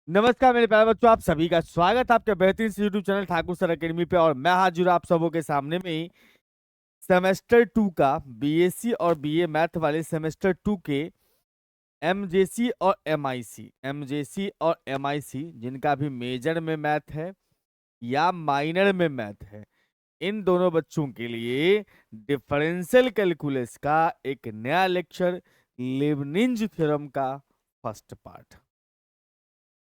नमस्कार मेरे प्यारे बच्चों, आप सभी का स्वागत है आपके बेहतरीन से YouTube channel Thakur sir academy पे। और मैं हाजिर हूं आप सबों के सामने में सेमेस्टर 2 का बीएससी और बीए मैथ वाले सेमेस्टर 2 के एमजेसी और एमआईसी जिनका भी मेजर में मैथ है या माइनर में मैथ है, इन दोनों बच्चों के लिए डिफरेंशियल कैलकुलस का एक नया लेक्चर, लीबनिज थ्योरम का फर्स्ट पार्ट।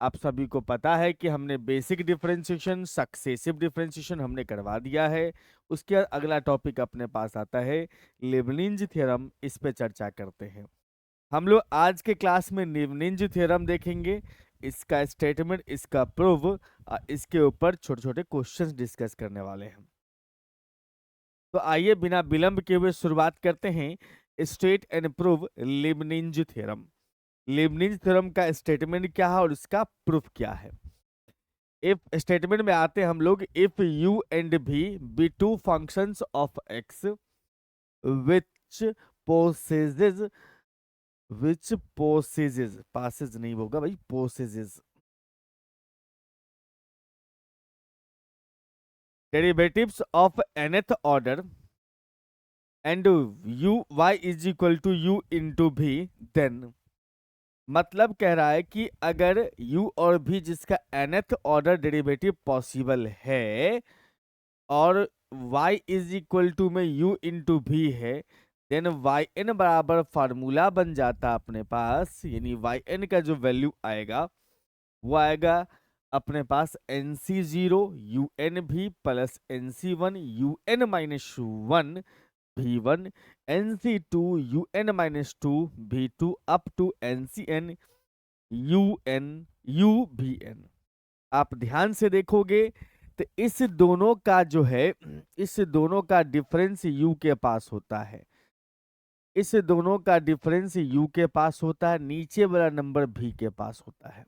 आप सभी को पता है कि हमने बेसिक डिफरेंशिएशन, सक्सेसिव डिफरेंशिएशन हमने करवा दिया है। उसके बाद अगला टॉपिक अपने पास आता है लीबनिज थ्योरम। इस पे चर्चा करते हैं हम लोग। आज के क्लास में लीबनिज थ्योरम देखेंगे, इसका स्टेटमेंट, इसका प्रूफ, इसके ऊपर छोटे छोटे क्वेश्चंस डिस्कस करने वाले हैं। तो आइए बिना विलंब के हुए शुरुआत करते हैं। State and prove Leibniz theorem. Leibniz theorem का स्टेटमेंट क्या है और इसका प्रूफ क्या है। इफ स्टेटमेंट में आते हैं हम लोग, if u and v be two functions of x which possesses passes नहीं होगा भाई, possesses derivatives of nth order and u y is equal to u into v, then मतलब कह रहा है कि अगर u और v जिसका nth ऑर्डर डेरिवेटिव पॉसिबल है और y इज इक्वल टू में u इंटू भी है, देन वाई एन बराबर फार्मूला बन जाता अपने पास। यानी वाई एन का जो वैल्यू आएगा वो आएगा अपने पास NC0 UN भी plus NC1 UN minus 1 V1 NC2 UN minus 2 V2 up to NCN UN UVN। आप ध्यान से देखोगे तो इस दोनों का जो है, इस दोनों का डिफरेंस u के पास होता है, इस दोनों का डिफरेंस u के पास होता है, नीचे वाला नंबर v के पास होता है।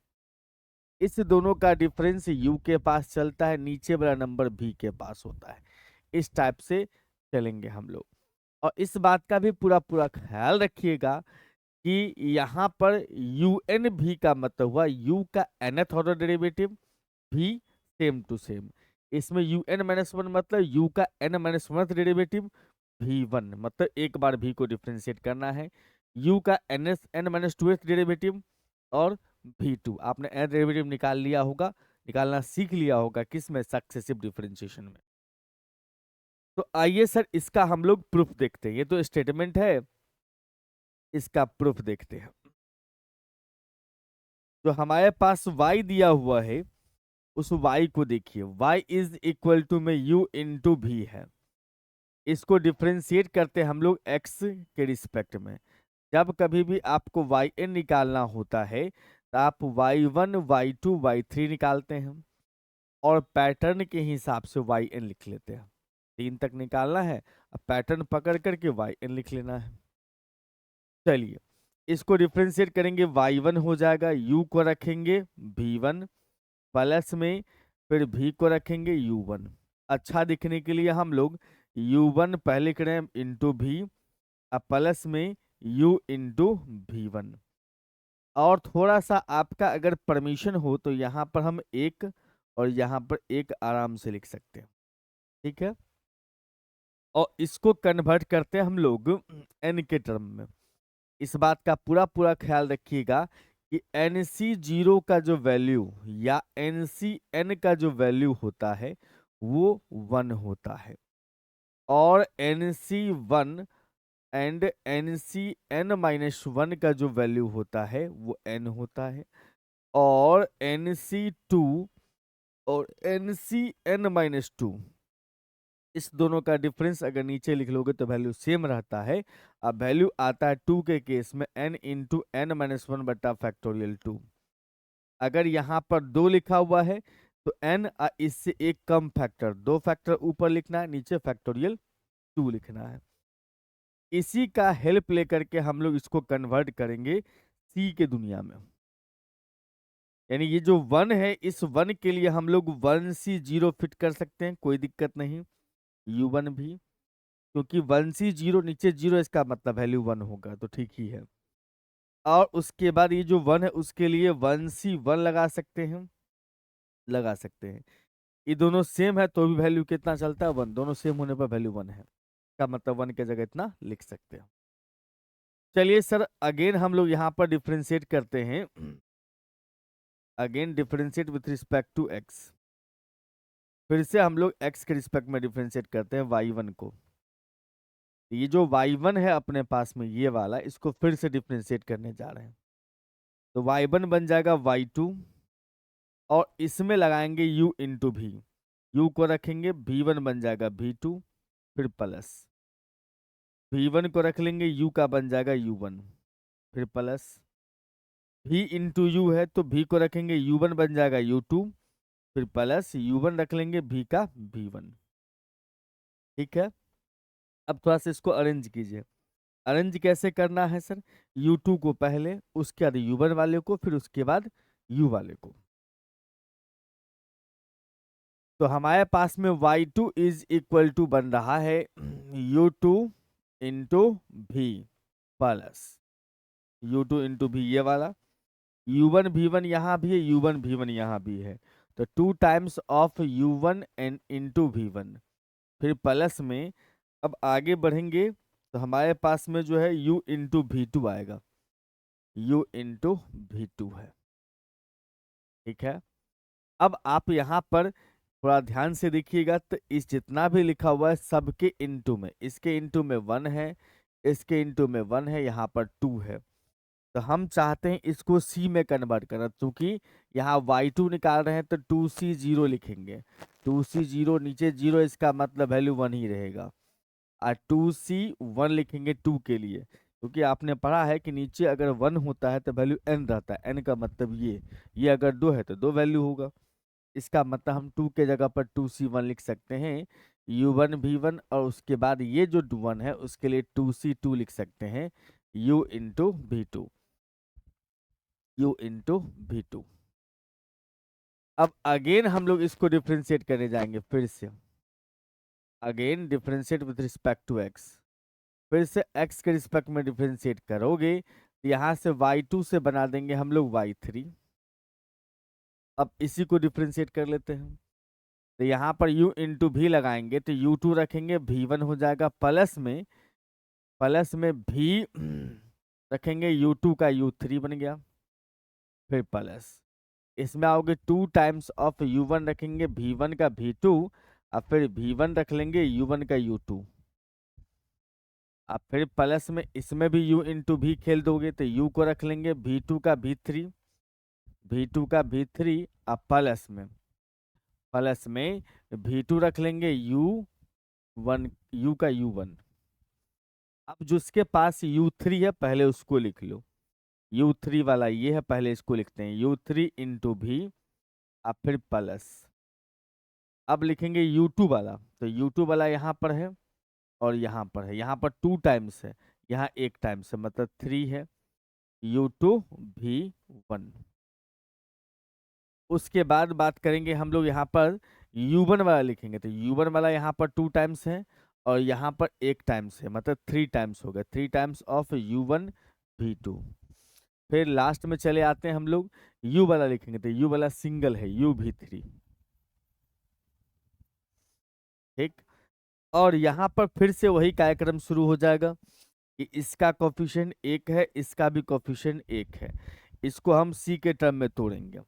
इस दोनों का डिफरेंस u के पास चलता है, नीचे वाला नंबर v के पास होता है। इस टाइप से चलेंगे हम लोग। और इस बात का भी पूरा पूरा ख्याल रखिएगा कि यहाँ पर UN भी का मतलब हुआ u का nth order derivative, v same to same. इसमें UN माइनस 1 मतलब u का n माइनस 1 डेरिवेटिव V1, मतलब एक बार v को डिफ्रेंशिएट करना है। u का n माइनस 2 डेरिवेटिव और V2 आपने n डेरिवेटिव निकाल लिया होगा, निकालना सीख लिया होगा किस में, सक्सेसिव डिफरेंशिएशन में। तो आइए सर इसका हम लोग प्रूफ देखते हैं। ये तो स्टेटमेंट है, इसका प्रूफ देखते हैं। जो हमारे पास y दिया हुआ है उस y को देखिए, y इज इक्वल टू में u इंटू भी है। इसको डिफ्रेंशिएट करते हम लोग x के रिस्पेक्ट में। जब कभी भी आपको yn निकालना होता है तो आप y1 y2 y3 निकालते हैं और पैटर्न के हिसाब से yn लिख लेते हैं। 3 तक निकालना है, अब पैटर्न पकड़ करके yn लिख लेना है। चलिए इसको डिफ्रेंशिएट करेंगे, y1 हो जाएगा, u को रखेंगे v1 प्लस में, फिर v को रखेंगे u1। अच्छा दिखने के लिए हम लोग u1 पहले लिख रहे हैं इंटू भी, अब प्लस में u इंटू v1। और थोड़ा सा आपका अगर परमिशन हो तो यहाँ पर हम एक और यहाँ पर एक आराम से लिख सकते हैं, ठीक है। और इसको कन्वर्ट करते हैं हम लोग n के टर्म में। इस बात का पूरा पूरा ख्याल रखिएगा कि NC0 का जो वैल्यू या NCN का जो वैल्यू होता है वो 1 होता है, और NC1 एंड NCN माइनस 1 का जो वैल्यू होता है वो n होता है, और NC2 और NCN माइनस 2, इस दोनों का डिफरेंस अगर नीचे लिख लोगे तो वैल्यू सेम रहता है। अब वैल्यू आता है 2 के केस में n इंटू n माइनस 1 बटा फैक्टोरियल 2। अगर यहाँ पर 2 लिखा हुआ है तो n इससे एक कम फैक्टर, 2 फैक्टर ऊपर लिखना है, नीचे फैक्टोरियल 2 लिखना है। इसी का हेल्प लेकर के हम लोग इसको कन्वर्ट करेंगे c के दुनिया में। यानी ये जो 1 है, इस 1 के लिए हम लोग 1C0 फिट कर सकते हैं, कोई दिक्कत नहीं। u1 भी, क्योंकि 1C0 नीचे 0, इसका मतलब वैल्यू 1 होगा, तो ठीक ही है। और उसके बाद ये जो 1 है उसके लिए 1C1 लगा सकते हैं, लगा सकते हैं। ये दोनों सेम है तो भी वैल्यू कितना चलता है 1, दोनों सेम होने पर वैल्यू 1 है, का मतलब 1 की जगह इतना लिख सकते हैं। चलिए सर अगेन हम लोग यहाँ पर डिफ्रेंशिएट करते हैं, again differentiate with respect to x. फिर से हम लोग एक्स के रिस्पेक्ट में डिफ्रेंशिएट करते हैं y1 को। ये जो y1 है अपने पास में ये वाला, इसको फिर से डिफ्रेंशिएट करने जा रहे हैं। तो y1 बन जाएगा y2 और इसमें लगाएंगे u इंटू भी, u को रखेंगे v1 बन जाएगा v2, फिर प्लस v1 को रख लेंगे u का बन जाएगा u1, फिर प्लस v इंटू यू है तो v को रखेंगे u1 बन जाएगा u2, फिर प्लस u1 रख लेंगे v का v1। ठीक है, अब थोड़ा सा इसको अरेंज कीजिए। अरेंज कैसे करना है सर, u2 को पहले, उसके बाद u1 वाले को, फिर उसके बाद u वाले को। तो हमारे पास में y2 इज इक्वल टू बन रहा है u2 इंटू भी प्लस u2 इंटू भी ये वाला, u1 v1 यहाँ भी है, u1 v1 यहाँ भी है, तो 2 times of u1 and into v1, फिर प्लस में। अब आगे बढ़ेंगे तो हमारे पास में जो है u इंटू v2 आएगा, u इंटू v2 है। ठीक है, अब आप यहाँ पर थोड़ा ध्यान से देखिएगा तो इस जितना भी लिखा हुआ है सबके इंटू में, इसके इंटू में 1 है, इसके इंटू में 1 है, यहाँ पर 2 है। तो हम चाहते हैं इसको सी में कन्वर्ट करना, क्योंकि यहाँ y2 निकाल रहे हैं तो 2C0 लिखेंगे, 2C0 नीचे 0, इसका मतलब वैल्यू 1 ही रहेगा, और 2C1 लिखेंगे 2 के लिए, क्योंकि आपने पढ़ा है कि नीचे अगर 1 होता है तो वैल्यू n रहता है, n का मतलब ये अगर 2 है तो 2 वैल्यू होगा, इसका मतलब हम 2 के जगह पर 2C1 लिख सकते हैं, u1 v1, और उसके बाद ये जो 1 है उसके लिए 2C2 लिख सकते हैं, u into v2, u into v2। अब अगेन हम लोग इसको डिफ्रेंशिएट करने जाएंगे, फिर से again differentiate with respect to x, फिर से x के रिस्पेक्ट में डिफ्रेंशिएट करोगे तो यहाँ से y2 से बना देंगे हम लोग y3। अब इसी को डिफ्रेंशिएट कर लेते हैं, तो यहाँ पर u इंटू भी लगाएंगे तो u2 रखेंगे v1 हो जाएगा, प्लस में भी रखेंगे u2 का u3 बन गया, फिर प्लस इसमें आओगे 2 टाइम्स ऑफ u1 रखेंगे v1 का v2, और फिर v1 रख लेंगे u1 का u2, अब फिर प्लस में इसमें भी u इंटू भी खेल दोगे तो u को रख लेंगे v2 का v3, v2 का v3, अब प्लस में v2 रख लेंगे u1, u का u1। अब जिसके पास u3 है पहले उसको लिख लो, u3 वाला ये है, पहले इसको लिखते हैं u3 इंटू भी, अब फिर प्लस, अब लिखेंगे u2 वाला, तो u2 वाला यहाँ पर है और यहाँ पर है, यहाँ पर 2 टाइम्स है, यहाँ 1 टाइम्स है, मतलब 3 है, u2 v1। उसके बाद बात करेंगे हम लोग यहाँ पर u1 वाला लिखेंगे, तो u1 वाला यहाँ पर 2 टाइम्स है और यहाँ पर 1 टाइम्स है, मतलब 3 टाइम्स हो गया, 3 टाइम्स ऑफ u1 v2। फिर लास्ट में चले आते हैं हम लोग u वाला लिखेंगे, तो u वाला सिंगल है u v3। ठीक, और यहाँ पर फिर से वही कार्यक्रम शुरू हो जाएगा कि इसका कोफिशिएंट 1 है, इसका भी कोफिशिएंट 1 है, इसको हम c के टर्म में तोड़ेंगे,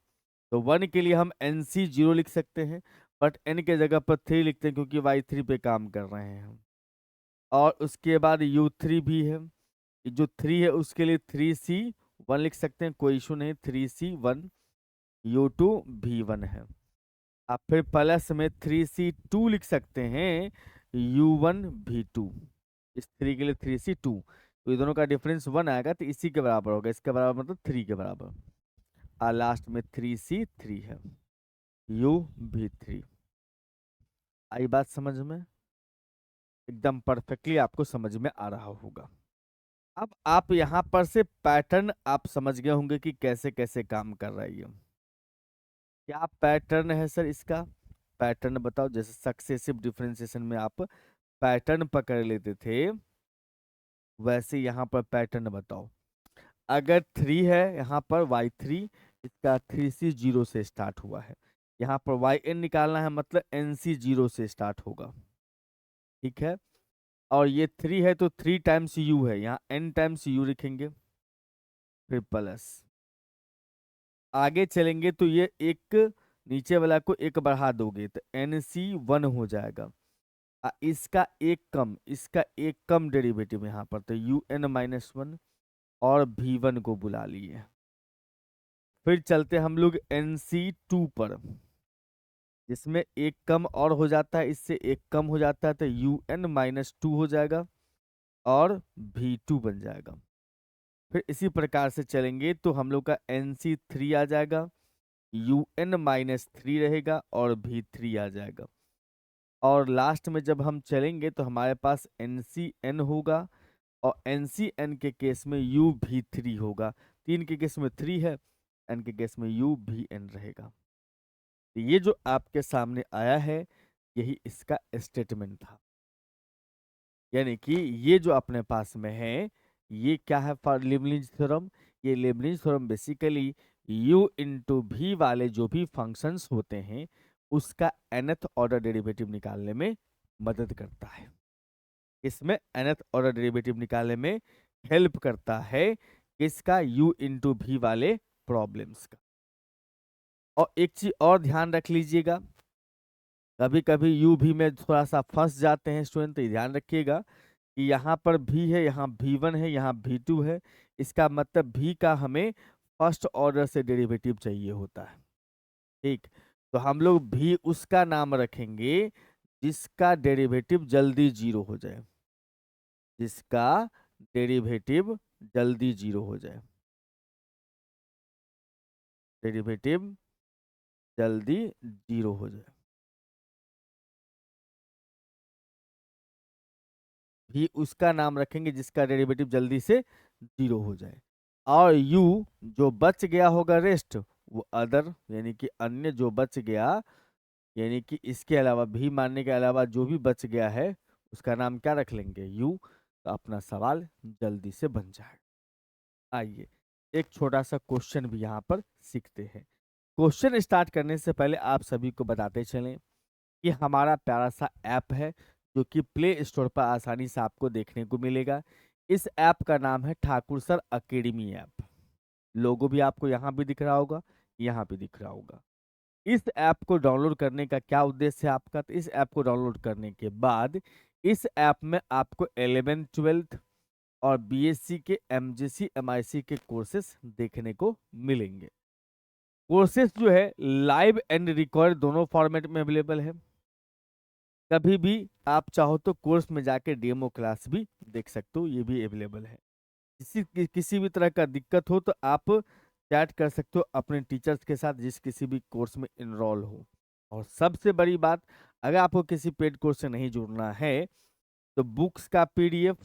तो 1 के लिए हम NC0 लिख सकते हैं, बट n के जगह पर 3 लिखते हैं क्योंकि y3 पे काम कर रहे हैं हम। और उसके बाद u3 भी है, जो 3 है उसके लिए 3C1 लिख सकते हैं, कोई इशू नहीं, 3C1, u2 v1 है। अब फिर प्लस में 3C2 लिख सकते हैं, u1 v2, इस 3 के लिए 3C2, तो ये दोनों का डिफरेंस 1 आएगा तो इसी के बराबर होगा, इसके बराबर मतलब 3 के बराबर, और लास्ट में 3C3 है, u v3। आई बात समझ में, एकदम परफेक्टली आपको समझ में आ रहा होगा। अब आप यहाँ पर से पैटर्न आप समझ गए होंगे कि कैसे कैसे काम कर रहा है ये, क्या पैटर्न है सर इसका, पैटर्न बताओ। जैसे सक्सेसिव डिफरेंशिएशन में आप पैटर्न पकड़ लेते थे, वैसे यहाँ पर पैटर्न बताओ। अगर 3 है यहाँ पर y3, इसका 3c 0 से स्टार्ट हुआ है, यहाँ पर yn निकालना है, मतलब nc 0 से स्टार्ट होगा, ठीक है। और ये 3 है तो 3 टाइम्स u है, यहाँ n टाइम्स u लिखेंगे, फिर प्लस। आगे चलेंगे तो ये एक नीचे वाला को एक बढ़ा दोगे तो nc 1 हो जाएगा। इसका एक कम डेरिवेटिव यहाँ पर, तो un-1 और v1 को बुला लिए। फिर चलते हम लोग nc2 पर, जिसमें एक कम और हो जाता है, इससे एक कम हो जाता है, तो un-2 हो जाएगा और v2 बन जाएगा। फिर इसी प्रकार से चलेंगे तो हम लोग का nc3 आ जाएगा, un-3 रहेगा और v3 आ जाएगा। और लास्ट में जब हम चलेंगे तो हमारे पास ncn होगा, और ncn के केस में uv3 होगा। 3 के केस में 3 है, n के केस में uvn रहेगा। तो ये जो आपके सामने आया है यही इसका स्टेटमेंट था, यानी कि ये जो अपने पास में है ये क्या है, फॉर लीबनिज थ्योरम। ये Leibniz theorem basically u into v वाले जो भी फंक्शंस होते हैं उसका nth ऑर्डर डेरिवेटिव निकालने में मदद करता है। इसमें nth ऑर्डर डेरिवेटिव निकालने में हेल्प करता है, किसका, u इंटू v वाले प्रॉब्लम्स का। और एक चीज और ध्यान रख लीजिएगा, कभी कभी u v में थोड़ा सा फंस जाते हैं स्टूडेंट, तो ध्यान रखिएगा कि यहाँ पर v है, यहाँ v1 है, यहाँ v2 है। इसका मतलब v का हमें फर्स्ट ऑर्डर से डेरिवेटिव चाहिए होता है, ठीक। तो हम लोग v उसका नाम रखेंगे जिसका डेरिवेटिव जल्दी 0 हो जाए, जिसका डेरिवेटिव जल्दी 0 हो जाए, डेरिवेटिव जल्दी 0 हो जाए। भी उसका नाम रखेंगे जिसका डेरिवेटिव जल्दी से 0 हो जाए। और u जो बच गया होगा रेस्ट, वो अदर यानी कि अन्य जो बच गया, यानी कि इसके अलावा भी मानने के अलावा जो भी बच गया है उसका नाम क्या रख लेंगे, u। तो अपना सवाल जल्दी से बन जाएगा। आइए एक छोटा सा क्वेश्चन भी यहाँ पर सीखते हैं। क्वेश्चन स्टार्ट करने से पहले आप सभी को बताते चलें कि हमारा प्यारा सा ऐप है जो कि प्ले स्टोर पर आसानी से आपको देखने को मिलेगा। इस ऐप का नाम है ठाकुर सर अकेडमी ऐप। लोगो भी आपको यहाँ भी दिख रहा होगा, यहाँ भी दिख रहा होगा। इस ऐप को डाउनलोड करने का क्या उद्देश्य है आपका, तो इस ऐप को डाउनलोड करने के बाद इस ऐप में आपको 11th 12th और बीएससी के एमजीसी एमआईसी के कोर्सेस देखने को मिलेंगे। कोर्सेस जो है लाइव एंड रिकॉर्ड दोनों फॉर्मेट में अवेलेबल है। कभी भी आप चाहो तो कोर्स में जाके डेमो क्लास भी देख सकते हो, ये भी अवेलेबल है। किसी भी तरह का दिक्कत हो तो आप चैट कर सकते हो अपने टीचर्स के साथ जिस किसी भी कोर्स में इनरोल हो। और सबसे बड़ी बात, अगर आपको किसी पेड कोर्स से नहीं जुड़ना है तो बुक्स का पीडीएफ,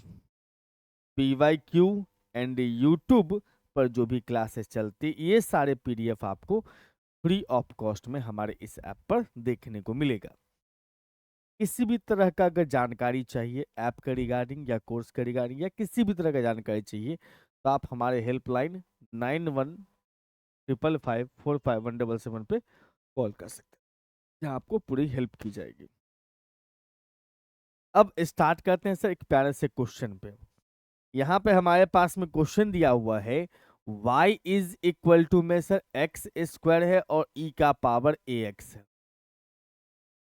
PYQ एंड यूट्यूब पर जो भी क्लासेस चलती, ये सारे पीडीएफ आपको फ्री ऑफ कॉस्ट में हमारे इस ऐप पर देखने को मिलेगा। किसी भी तरह का अगर जानकारी चाहिए ऐप के रिगार्डिंग या कोर्स के रिगार्डिंग या किसी भी तरह का जानकारी चाहिए तो आप हमारे हेल्पलाइन 9155545177 पे कॉल कर सकते हैं, जहाँ आपको पूरी हेल्प की जाएगी। अब स्टार्ट करते हैं सर एक प्यारे से क्वेश्चन पे। यहाँ पे हमारे पास में क्वेश्चन दिया हुआ है y इज इक्वल टू में सर x स्क्वायर है और e का पावर ax है।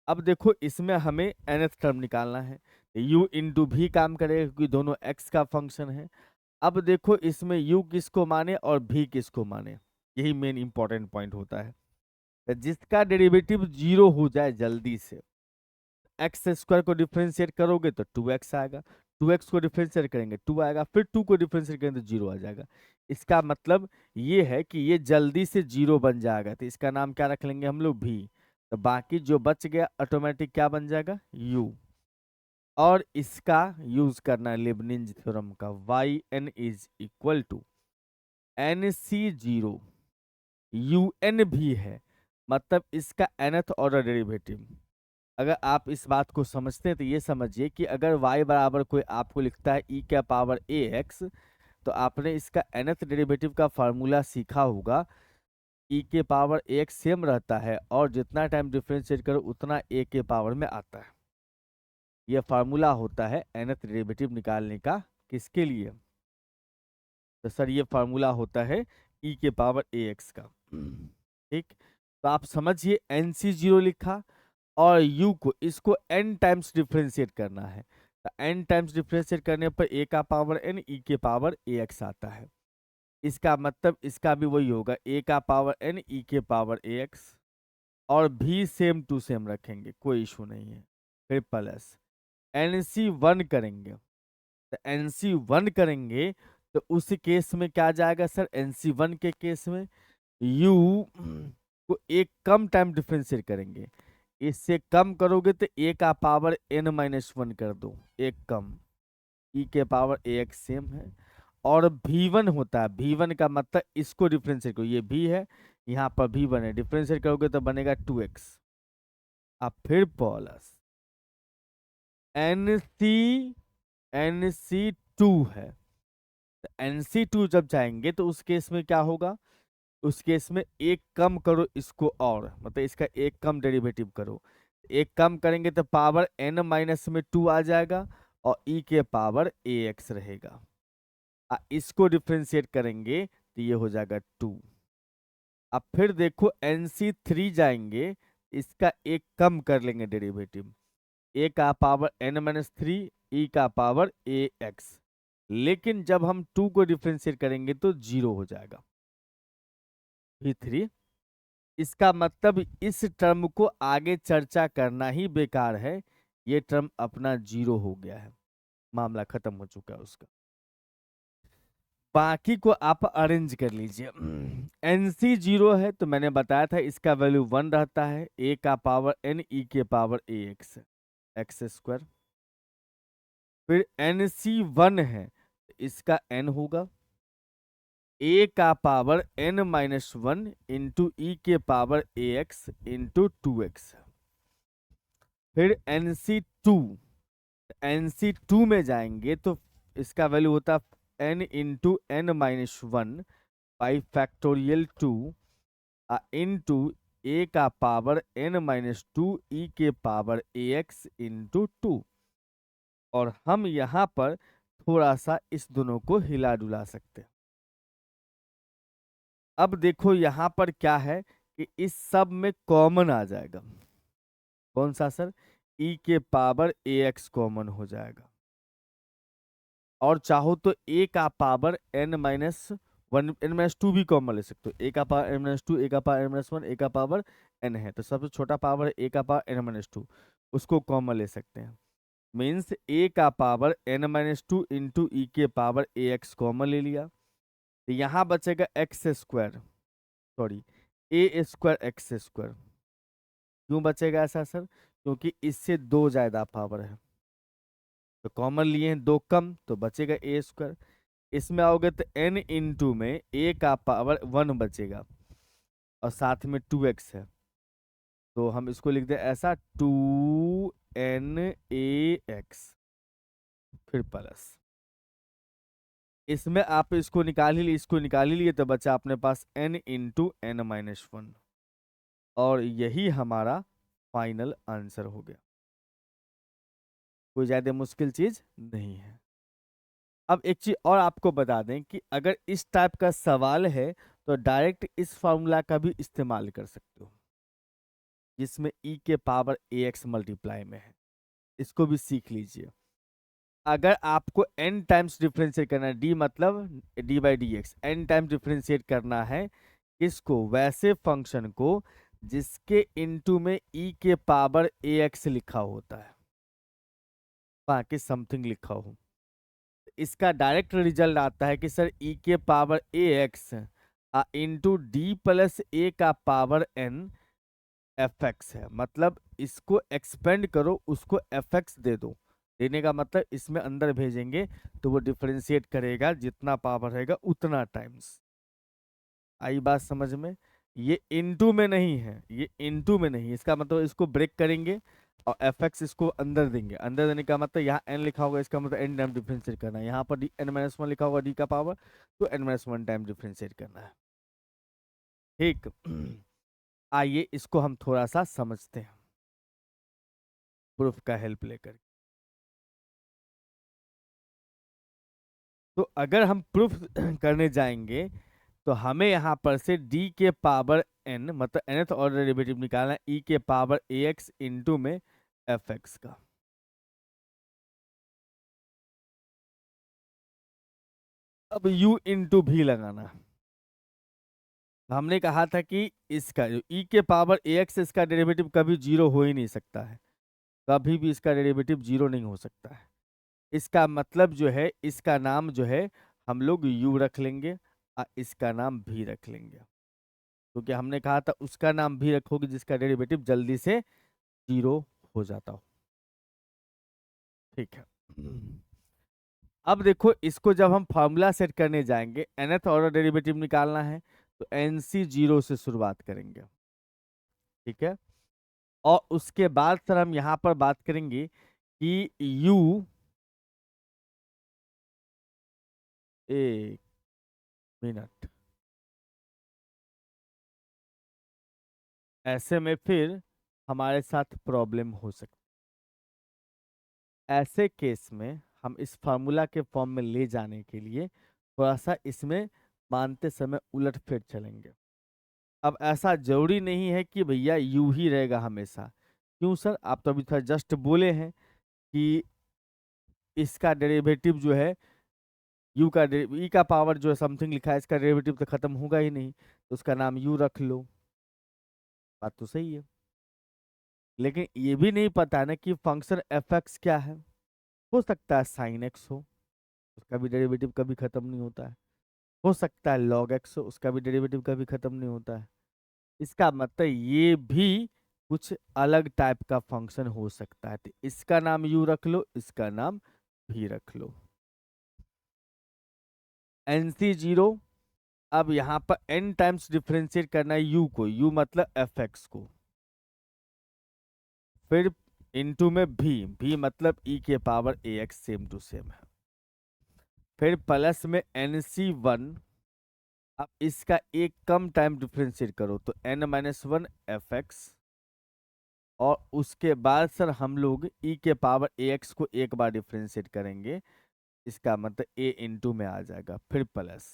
अब देखो इसमें हमें nth टर्म निकालना है, u इंटू भी काम करेगा क्योंकि दोनों x का फंक्शन है। अब देखो इसमें u किसको माने और v किसको माने, यही मेन इंपॉर्टेंट पॉइंट होता है। तो जिसका डेरिवेटिव 0 हो जाए जल्दी से, एक्स स्क्वायर को डिफरेंशिएट करोगे तो 2x आएगा, 2x को डिफरेंशिएट करेंगे 2 आएगा, फिर 2 को डिफरेंशिएट करेंगे तो 0 आ जाएगा। इसका मतलब ये है कि ये जल्दी से 0 बन जाएगा, तो इसका नाम क्या रख लेंगे हम लोग, v। तो बाकी जो बच गया ऑटोमेटिक क्या बन जाएगा, u। और इसका यूज करना है लीबनिज थ्योरम का, yn is equal to nc0 un भी है, मतलब इसका nth ऑर्डर डेरिवेटिव। अगर आप इस बात को समझते हैं तो ये समझिए कि अगर y बराबर कोई आपको लिखता है e का पावर ax, तो आपने इसका nth डेरिवेटिव का फार्मूला सीखा होगा। e के पावर ax सेम रहता है और जितना टाइम डिफरेंशिएट करो उतना a के पावर में आता है। यह फार्मूला होता है nth डेरिवेटिव निकालने का। किसके लिए? तो सर ये फार्मूला होता है e के पावर ax का। ठीक, तो आप समझिए nc0 लिखा और u को इसको n टाइम्स डिफरेंशिएट करना है। तो n टाइम्स डिफरेंशिएट करने पर a का पावर n e के पावर ax आता है। इसका मतलब इसका भी वही होगा, a का पावर n e के पावर ax, और भी सेम टू सेम रखेंगे, कोई इशू नहीं है। फिर प्लस nc1 करेंगे, तो nc1 करेंगे तो उस केस में क्या जाएगा सर? nc1 के केस में u को एक कम टाइम डिफरेंशिएट करेंगे। इससे कम करोगे तो a का पावर n-1 कर दो, एक कम। e के पावर ax सेम है। और v1 होता है, v1 का मतलब इसको डिफरेंशिएट करो, ये v है, यहाँ पर v1 है, डिफरेंशिएट करोगे तो बनेगा 2x। अब फिर प्लस nc2 है। तो nc2 जब जाएंगे तो उस केस में क्या होगा? उस केस में एक कम करो इसको, और मतलब इसका एक कम डेरिवेटिव करो। एक कम करेंगे तो पावर n-2 आ जाएगा और e के पावर ax रहेगा। इसको डिफरेंशिएट करेंगे तो ये हो जाएगा 2। अब फिर देखो nc3 जाएंगे, इसका एक कम कर लेंगे डेरिवेटिव, a का पावर n-3 e का पावर ax। लेकिन जब हम 2 को डिफरेंशिएट करेंगे तो 0 हो जाएगा v3। इसका मतलब इस टर्म को आगे चर्चा करना ही बेकार है, ये टर्म अपना 0 हो गया है, मामला खत्म हो चुका है उसका। बाकी को आप अरेंज कर लीजिए। nc0 है तो मैंने बताया था इसका वैल्यू 1 रहता है, a का पावर n e के पावर ax x²। फिर nc1 है तो इसका n होगा, a का पावर n-1 इंटू e के पावर ax इंटू 2x। फिर nc2 में जाएंगे तो इसका वैल्यू होता n into n-1 by factorial 2 into a का पावर n-2 e के पावर ax इंटू 2। और हम यहाँ पर थोड़ा सा इस दोनों को हिला डुला सकते हैं। अब देखो यहाँ पर क्या है कि इस सब में कॉमन आ जाएगा। कौन सा सर? e के पावर ax कॉमन हो जाएगा। और चाहो तो a का पावर n-1 n-2 भी कॉमन ले सकते हो। a का पावर n-2, a का पावर n-1, a का पावर n है तो सबसे छोटा पावर a का पावर n-2, उसको कॉमन ले सकते हैं। मीन्स a का पावर n-2 इंटू e के पावर ax कॉमन ले लिया, तो यहाँ बचेगा x², सॉरी a²x²। क्यों बचेगा ऐसा सर? क्योंकि इससे 2 ज्यादा पावर है, तो कॉमन लिए हैं 2 कम, तो बचेगा a²। इसमें आओगे तो n इंटू में a का पावर 1 बचेगा और साथ में 2x है, तो हम इसको लिख दें ऐसा 2nax। फिर प्लस इसमें आप इसको निकाल ही लिए, इसको निकाल ही लिए, तो बचा अपने पास n इंटू n-1, और यही हमारा फाइनल आंसर हो गया। कोई ज्यादा मुश्किल चीज नहीं है। अब एक चीज और आपको बता दें कि अगर इस टाइप का सवाल है तो डायरेक्ट इस फॉर्मूला का भी इस्तेमाल कर सकते हो, जिसमें e के पावर ax मल्टीप्लाई में है, इसको भी सीख लीजिए। अगर आपको n टाइम्स डिफरेंशिएट करना है, d मतलब d by D x, n times differentiate करना है किसको? वैसे फंक्शन को जिसके इनटू में e के पावर ax लिखा होता है, बाकी समथिंग लिखा हो। इसका डायरेक्ट रिजल्ट आता है कि सर e के power ax into D plus a का पावर n fx है। मतलब इसको एक्सपेंड करो, उसको fx दे दो, देने का मतलब इसमें अंदर भेजेंगे तो वो डिफरेंशिएट करेगा, जितना पावर रहेगा उतना टाइम्स। आई बात समझ में? ये इनटू में नहीं है, ये इनटू में नहीं, इसका मतलब इसको ब्रेक करेंगे और एफ एक्स इसको अंदर देंगे। अंदर देने का मतलब यहाँ एन लिखा होगा, इसका मतलब एन टाइम डिफ्रेंशिएट करना है। यहाँ पर एन माइनस वन लिखा होगा डी का पावर, तो n minus one time differentiate करना है। ठीक। आइए इसको हम थोड़ा सा समझते हैं प्रूफ का हेल्प लेकर। तो अगर हम प्रूफ करने जाएंगे तो हमें यहाँ पर से d के पावर n मतलब nth ऑर्डर डेरिवेटिव निकालना है e के पावर ax इंटू में fx का। अब u इंटू भी लगाना है। हमने कहा था कि इसका जो e के पावर ax इसका डेरिवेटिव कभी जीरो हो ही नहीं सकता है, कभी भी इसका डेरिवेटिव जीरो नहीं हो सकता है। इसका मतलब जो है इसका नाम जो है हम लोग u रख लेंगे और इसका नाम भी रख लेंगे, क्योंकि हमने कहा था उसका नाम भी रखोगे जिसका डेरिवेटिव जल्दी से जीरो हो जाता हो। ठीक है। अब देखो इसको जब हम फॉर्मूला सेट करने जाएंगे, nth ऑर्डर डेरिवेटिव निकालना है तो nc जीरो से शुरुआत करेंगे। ठीक है। और उसके बाद सर हम यहाँ पर बात करेंगे कि u, एक मिनट, ऐसे में फिर हमारे साथ प्रॉब्लम हो सकती है। ऐसे केस में हम इस फार्मूला के फॉर्म में ले जाने के लिए थोड़ा सा इसमें मानते समय उलट फेर चलेंगे। अब ऐसा जरूरी नहीं है कि भैया यू ही रहेगा हमेशा। क्यों सर? आप तो अभी था जस्ट बोले हैं कि इसका डेरिवेटिव जो है यू का ई का पावर जो है समथिंग लिखा है, इसका डेरिवेटिव तो खत्म होगा ही नहीं, तो उसका नाम यू रख लो। बात तो सही है, लेकिन ये भी नहीं पता ना कि फंक्शन एफ एक्स क्या है। हो सकता है साइन एक्स हो, उसका भी डेरिवेटिव कभी खत्म नहीं होता है। हो सकता है लॉग एक्स हो, उसका भी डेरिवेटिव कभी खत्म नहीं होता है। इसका मतलब ये भी कुछ अलग टाइप का फंक्शन हो सकता है। तो इसका नाम यू रख लो, इसका नाम भी रख लो। NC zero. अब यहाँ पर n टाइम्स डिफ्रेंशिएट करना है u को, u मतलब एफ एक्स को, फिर इनटू में भी मतलब e के power ax same to same है, फिर प्लस में nc1। अब इसका एक कम टाइम डिफ्रेंशिएट करो तो n minus one F x, और उसके बाद सर हम लोग e के पावर ax को एक बार डिफ्रेंशिएट करेंगे, इसका मतलब a इंटू में आ जाएगा, फिर प्लस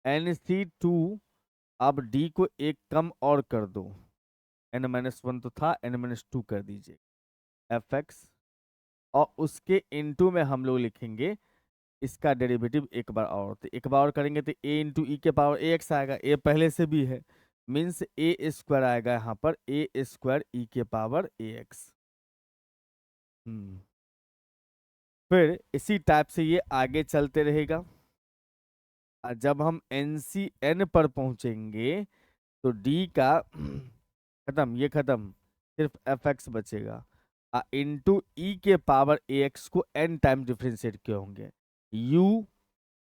nc2। अब d को एक कम और कर दो, n माइनस वन तो था, n माइनस टू कर दीजिए एफ एक्स, और उसके इंटू में हम लोग लिखेंगे इसका डेरिवेटिव एक बार और। तो एक बार और करेंगे तो a इंटू ई के पावर ए एक्स आएगा, a पहले से भी है, मीन्स ए स्क्वायर आएगा यहाँ पर, ए स्क्वायर ई के पावर ए एक्स। फिर इसी टाइप से ये आगे चलते रहेगा। और जब हम एन पर पहुंचेंगे तो डी का खत्म, ये खत्म, सिर्फ एफ एक्स बचेगा। इंटू ई के पावर ए एक्स को एन टाइम डिफ्रेंशिएट किए होंगे, यू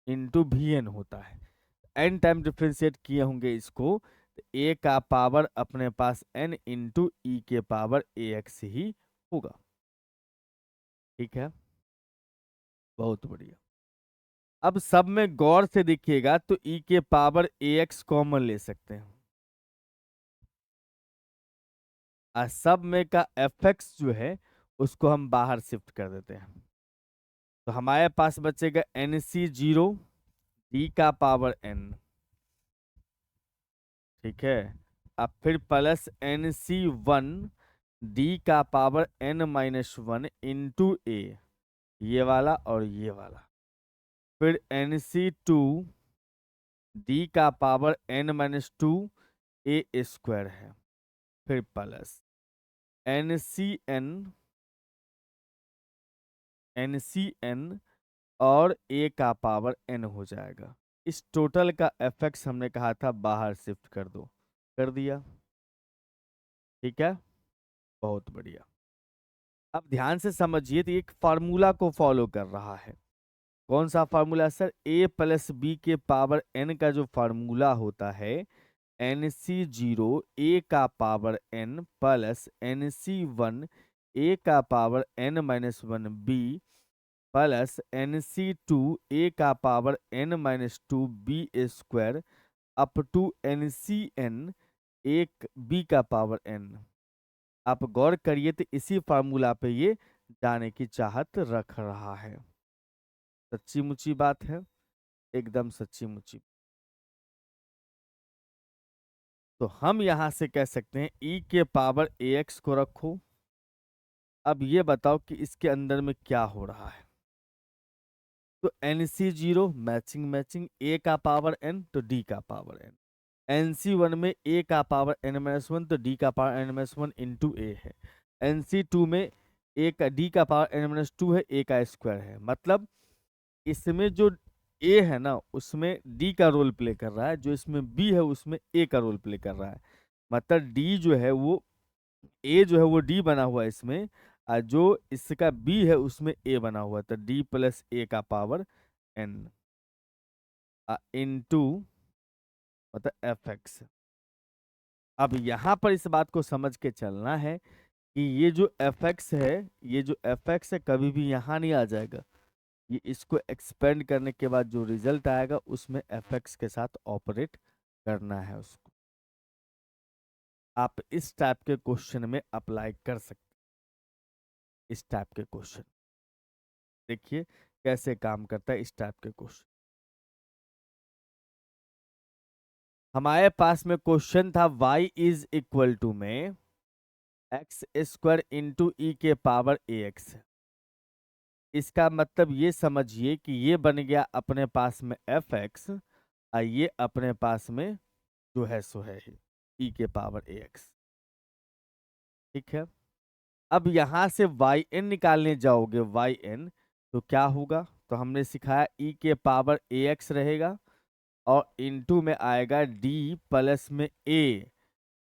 इंटू भी एन होता है, एन टाइम डिफ्रेंशिएट किए होंगे इसको, तो ए का पावर अपने पास एन इंटू ई के पावर ए एक्स ही होगा। ठीक है, बहुत बढ़िया। अब सब में गौर से देखिएगा तो ई के पावर ए एक्स कॉमन ले सकते हैं, और सब में का एफ एक्स जो है उसको हम बाहर शिफ्ट कर देते हैं। तो हमारे पास बचेगा एन सी जीरो डी का पावर एन। ठीक है। अब फिर plus N C one D का power N minus one into A, ये वाला और ये वाला, फिर एन सी टू डी का power N minus two A square है, फिर प्लस एन सी एन और ए का पावर एन हो जाएगा। इस टोटल का एफेक्ट हमने कहा था बाहर शिफ्ट कर दो, कर दिया। ठीक है, बहुत बढ़िया। अब ध्यान से समझिए, तो एक फार्मूला को फॉलो कर रहा है। कौन सा formula sir? a plus B के पावर n का जो फार्मूला होता है, एन सी जीरो ए का power n plus N C one A का power n minus one B plus NC2 A का power n minus two B square up to NCN एक B का power n। आप गौर करिए तो इसी formula पे ये जाने की चाहत रख रहा है। सच्ची मुच्ची बात है, एकदम सच्ची मुच्ची। तो हम यहां से कह सकते हैं e के पावर ax को रखो। अब ये बताओ कि इसके अंदर में क्या हो रहा है। तो NC0 मैचिंग मैचिंग, a का पावर n तो d का पावर n। NC1 में a का पावर n-1 तो d का पावर n-1 इंटू a है। NC2 में a का d का पावर n-2 है, a का स्क्वायर है। मतलब इसमें जो a है ना उसमें d का रोल प्ले कर रहा है, जो इसमें b है उसमें a का रोल प्ले कर रहा है। मतलब d जो है वो a जो है वो d बना हुआ है इसमें, और जो इसका b है उसमें a बना हुआ है, तो d प्लस a का पावर n इंटू मतलब fx। अब यहाँ पर इस बात को समझ के चलना है कि ये जो fx है, ये जो fx है कभी भी यहाँ नहीं आ जाएगा। ये इसको एक्सपेंड करने के बाद जो रिजल्ट आएगा उसमें fx के साथ ऑपरेट करना है उसको। आप इस टाइप के क्वेश्चन में अप्लाई कर सकते, इस टाइप के क्वेश्चन देखिए कैसे काम करता है। इस टाइप के क्वेश्चन हमारे पास में क्वेश्चन था y इज इक्वल टू में एक्स स्क्वायर इंटू ई के पावर ax। इसका मतलब ये समझिए कि ये बन गया अपने पास में fx और ये अपने पास में जो है सो है ई के पावर ax। ठीक है, अब यहां से yn निकालने जाओगे yn तो क्या होगा, तो हमने सिखाया ई के पावर ax रहेगा और इनटू में आएगा d प्लस में a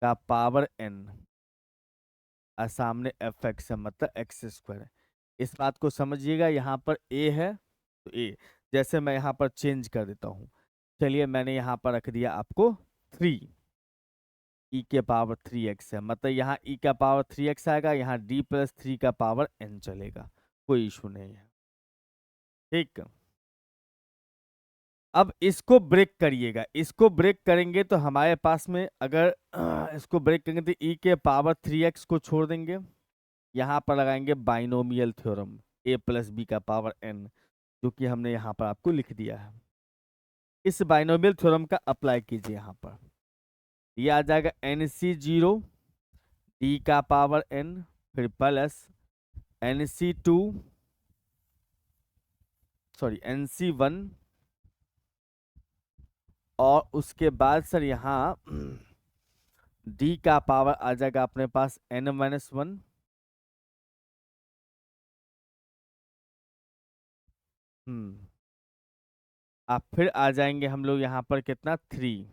का पावर n और सामने fx है मतलब एक्स स्क्वायर है। इस बात को समझिएगा, यहाँ पर a है तो a, जैसे मैं यहाँ पर चेंज कर देता हूँ। चलिए मैंने यहाँ पर रख दिया आपको 3, e के पावर 3x है, मतलब यहाँ e का पावर 3x आएगा, यहाँ d प्लस 3 का पावर n चलेगा, कोई इशू नहीं है। ठीक, अब इसको ब्रेक करिएगा, इसको ब्रेक करेंगे तो हमारे पास में अगर इसको ब्रेक करेंगे तो e के पावर 3x को छोड़ देंगे, यहाँ पर लगाएंगे binomial theorem a plus B का पावर n, जो कि हमने यहाँ पर आपको लिख दिया है। इस बाइनोमियल थ्योरम का अप्लाई कीजिए यहाँ पर, ये आ जाएगा NC0 d का पावर n फिर प्लस NC2 सॉरी NC1 और उसके बाद सर यहाँ d का पावर आ जाएगा अपने पास n-1। अब फिर आ जाएंगे हम लोग यहाँ पर कितना 3,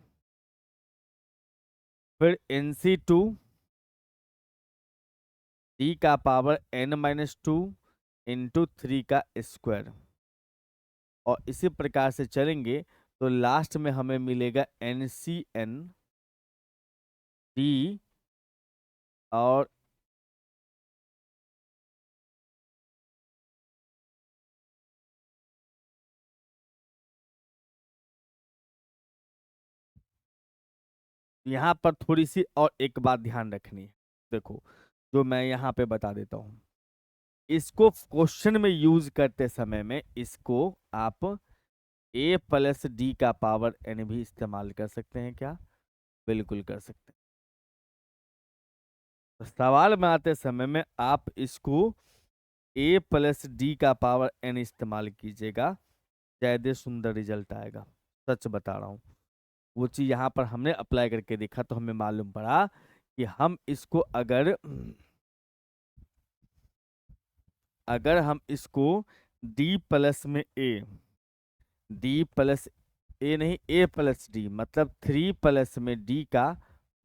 फिर NC2 d का पावर n-2 इंटू 3 का स्क्वायर, और इसी प्रकार से चलेंगे तो लास्ट में हमें मिलेगा NCN d और यहाँ पर थोड़ी सी और एक बात ध्यान रखनी है। देखो जो मैं यहाँ पे बता देता हूँ, इसको क्वेश्चन में यूज करते समय में इसको आप a प्लस डी का पावर n भी इस्तेमाल कर सकते हैं क्या, बिल्कुल कर सकते हैं। तो सवाल में आते समय में आप इसको a प्लस डी का पावर n इस्तेमाल कीजिएगा, ज्यादा सुंदर रिजल्ट आएगा। सच बता रहा हूँ, वो चीज यहाँ पर हमने अप्लाई करके देखा तो हमें मालूम पड़ा कि हम इसको अगर हम इसको d प्लस में d प्लस a नहीं a प्लस डी मतलब 3 प्लस में d का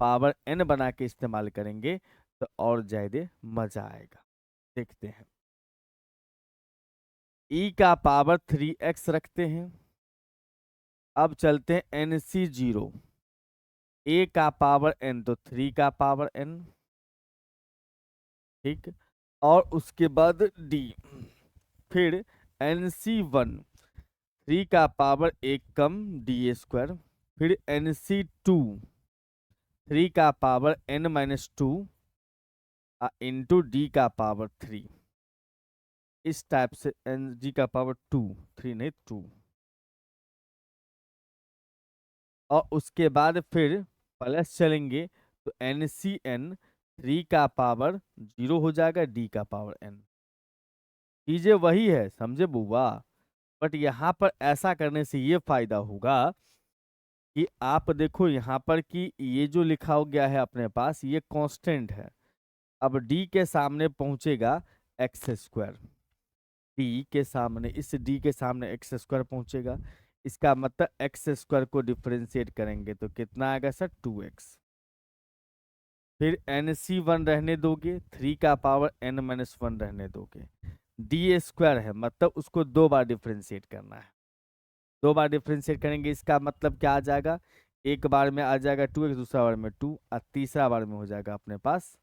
पावर n बना के इस्तेमाल करेंगे तो और ज्यादा मजा आएगा। देखते हैं, e का पावर 3x रखते हैं। अब चलते हैं NC0 a का पावर n तो 3 का पावर n। ठीक, और उसके बाद डी, फिर NC1 3 का पावर 1 कम डी स्क्वायर, फिर NC2 3 का पावर n-2 इंटू डी का पावर 3। इस टाइप से एन डी का पावर 2, 3 नहीं 2। और उसके बाद फिर प्लस चलेंगे तो NCN 3 का पावर 0 हो जाएगा डी का पावर n। चीजें वही है, समझे बुआ, बट यहाँ पर ऐसा करने से ये फायदा होगा कि आप देखो यहाँ पर कि ये जो लिखा हो गया है अपने पास ये कांस्टेंट है। अब डी के सामने पहुंचेगा एक्स स्क्वायर, डी के सामने, इस डी के सामने एक्स स्क्वायर पहुंचेगा, इसका मतलब एक्स स्क्वायर को डिफरेंशिएट करेंगे तो कितना आएगा सर 2x। फिर NC1 रहने दोगे, 3 का पावर n-1 रहने दोगे, डी स्क्वायर है मतलब उसको 2 बार डिफरेंशिएट करना है। 2 बार डिफरेंशिएट करेंगे इसका मतलब क्या आ जाएगा, एक बार में आ जाएगा 2x, दूसरा बार में 2 और तीसरा बार में हो जाएगा अपने पास,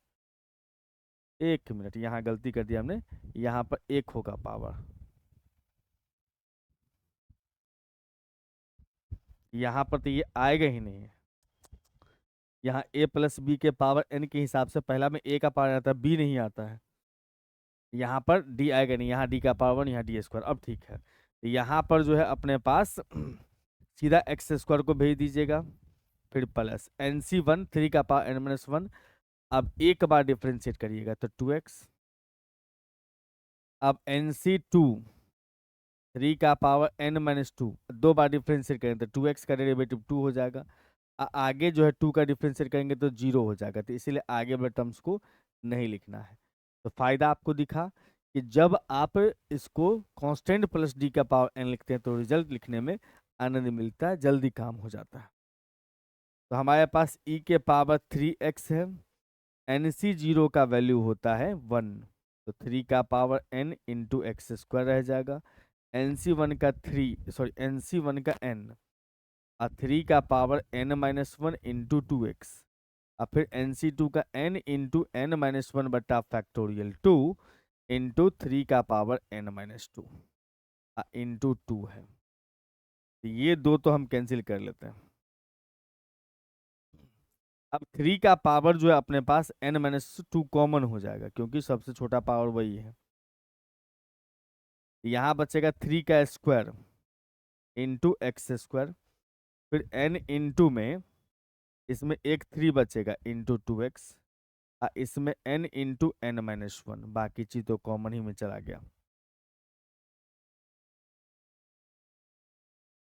1 मिनट यहाँ गलती कर दिया हमने, यहाँ पर 1 होगा पावर, यहाँ पर तो ये आएगा ही नहीं है। यहाँ a प्लस बी के पावर n के हिसाब से पहला में a का पावर आता है, b नहीं आता है। यहाँ पर d आएगा नहीं, यहाँ d का पावर 1, यहाँ d स्क्वायर। अब ठीक है, यहाँ पर जो है अपने पास सीधा एक्स स्क्वायर को भेज दीजिएगा, फिर प्लस NC1 3 का पावर n-1। अब एक बार डिफरेंशिएट करिएगा तो 2x। अब NC2 3 का पावर n-2, 2 बार डिफरेंशिएट करेंगे तो 2x का डेरिवेटिव 2 हो जाएगा। आगे जो है 2 का डिफरेंशिएट करेंगे तो 0 हो जाएगा, तो इसीलिए आगे वाले टर्म्स को नहीं लिखना है। तो फायदा आपको दिखा कि जब आप इसको कांस्टेंट प्लस डी का पावर n लिखते हैं तो रिजल्ट लिखने में आनंद मिलता है, जल्दी काम हो जाता है। तो हमारे पास e के पावर 3x है, NC0 का वैल्यू होता है 1, तो 3 का power n into x square रह जाएगा। NC1 का NC1 का n और 3 का पावर n-1 इंटू 2x, और फिर NC2 का n इंटू n-1 बटा फैक्टोरियल 2 इंटू 3 का पावर n-2 इंटू 2 है। तो ये दो तो हम कैंसिल कर लेते हैं। अब 3 का पावर जो है अपने पास n-2 कॉमन हो जाएगा क्योंकि सबसे छोटा पावर वही है। यहाँ बचेगा 3 का स्क्वायर इंटू एक्स स्क्वायर, फिर n इंटू में इसमें एक 3 बचेगा इंटू 2x, इसमें n इंटू n-1, बाकी चीज तो कॉमन ही में चला गया।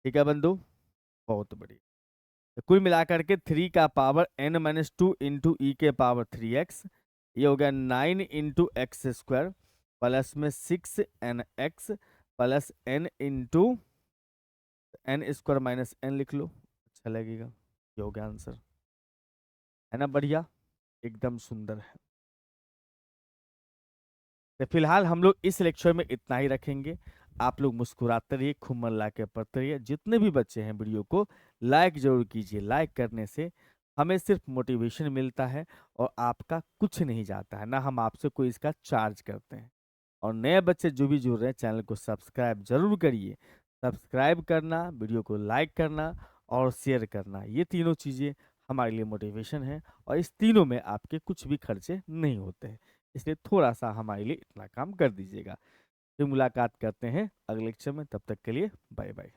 ठीक है बंधु, बहुत बढ़िया। तो कुल मिलाकर के 3 का पावर n-2 इंटू ई के पावर 3x, ये हो गया 9 इंटू एक्स स्क्वायर प्लस में 6nx plus n into n square minus n लिख लो, अच्छा लगेगा। ये हो गया आंसर, है ना बढ़िया, एकदम सुंदर है। तो फिलहाल हम लोग इस लेक्चर में इतना ही रखेंगे। आप लोग मुस्कुराते रहिए, खूब मन ला के पढ़ते रहिए। जितने भी बच्चे हैं वीडियो को लाइक जरूर कीजिए, लाइक करने से हमें सिर्फ मोटिवेशन मिलता है और आपका कुछ नहीं जाता है, ना हम आपसे कोई इसका चार्ज करते हैं। और नए बच्चे जो भी जुड़ रहे हैं चैनल को सब्सक्राइब जरूर करिए। सब्सक्राइब करना, वीडियो को लाइक करना और शेयर करना, ये तीनों चीज़ें हमारे लिए मोटिवेशन है और इस तीनों में आपके कुछ भी खर्चे नहीं होते हैं, इसलिए थोड़ा सा हमारे लिए इतना काम कर दीजिएगा। फिर मुलाकात करते हैं अगले लेक्चर में, तब तक के लिए बाय बाय।